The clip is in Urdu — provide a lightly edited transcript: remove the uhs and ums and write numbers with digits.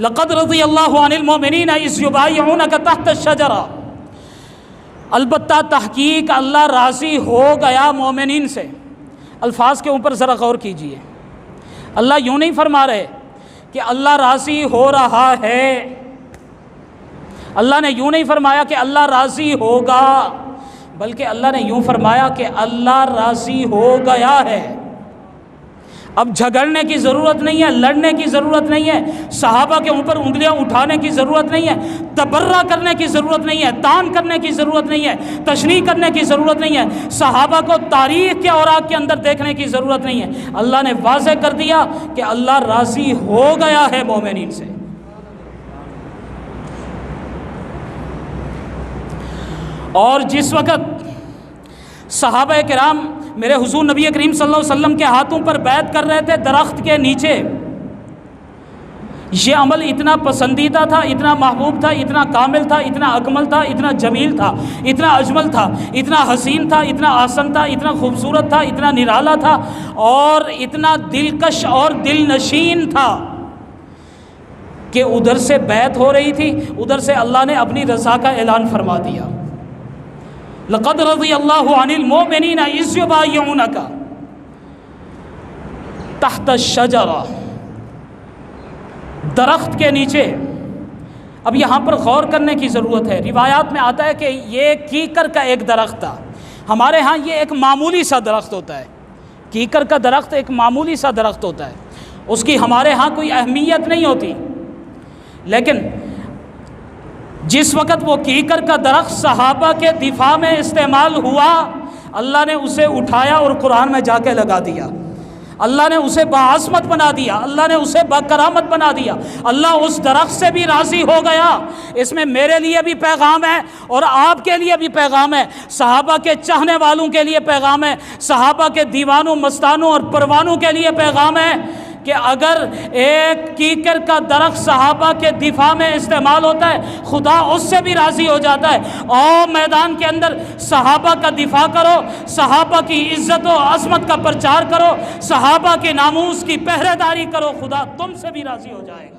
لقد رضی اللہ عن المؤمنین اذ یبایعونک تحت الشجرہ، البتہ تحقیق اللہ راضی ہو گیا مومنین سے۔ الفاظ کے اوپر ذرا غور کیجئے، اللہ یوں نہیں فرما رہے کہ اللہ راضی ہو رہا ہے، اللہ نے یوں نہیں فرمایا کہ اللہ راضی ہوگا، بلکہ اللہ نے یوں فرمایا کہ اللہ راضی ہو گیا ہے۔ اب جھگڑنے کی ضرورت نہیں ہے، لڑنے کی ضرورت نہیں ہے، صحابہ کے اوپر انگلیاں اٹھانے کی ضرورت نہیں ہے، تبرہ کرنے کی ضرورت نہیں ہے، تان کرنے کی ضرورت نہیں ہے، تشریح کرنے کی ضرورت نہیں ہے، صحابہ کو تاریخ کے اوراق کے اندر دیکھنے کی ضرورت نہیں ہے۔ اللہ نے واضح کر دیا کہ اللہ راضی ہو گیا ہے مومنین سے۔ اور جس وقت صحابہ کرام میرے حضور نبی کریم صلی اللہ علیہ وسلم کے ہاتھوں پر بیعت کر رہے تھے درخت کے نیچے، یہ عمل اتنا پسندیدہ تھا، اتنا محبوب تھا، اتنا کامل تھا، اتنا اکمل تھا، اتنا جمیل تھا، اتنا اجمل تھا، اتنا حسین تھا، اتنا آسن تھا، اتنا خوبصورت تھا، اتنا نرالا تھا، اور اتنا دلکش اور دل نشین تھا کہ ادھر سے بیعت ہو رہی تھی، ادھر سے اللہ نے اپنی رضا کا اعلان فرما دیا۔ لقد رضی اللہ عن المؤمنین اذ یبایعونک تحت الشجرہ، درخت کے نیچے۔ اب یہاں پر غور کرنے کی ضرورت ہے، روایات میں آتا ہے کہ یہ کیکر کا ایک درخت تھا، ہمارے ہاں یہ ایک معمولی سا درخت ہوتا ہے، کیکر کا درخت ایک معمولی سا درخت ہوتا ہے، اس کی ہمارے ہاں کوئی اہمیت نہیں ہوتی، لیکن جس وقت وہ کیکر کا درخت صحابہ کے دفاع میں استعمال ہوا، اللہ نے اسے اٹھایا اور قرآن میں جا کے لگا دیا، اللہ نے اسے باعظمت بنا دیا، اللہ نے اسے باکرامت بنا دیا، اللہ اس درخت سے بھی راضی ہو گیا۔ اس میں میرے لیے بھی پیغام ہے اور آپ کے لیے بھی پیغام ہے، صحابہ کے چاہنے والوں کے لیے پیغام ہے، صحابہ کے دیوانوں مستانوں اور پروانوں کے لیے پیغام ہے کہ اگر ایک کیکر کا درخت صحابہ کے دفاع میں استعمال ہوتا ہے، خدا اس سے بھی راضی ہو جاتا ہے۔ اور میدان کے اندر صحابہ کا دفاع کرو، صحابہ کی عزت و عظمت کا پرچار کرو، صحابہ کے ناموس کی پہرے داری کرو، خدا تم سے بھی راضی ہو جائے گا۔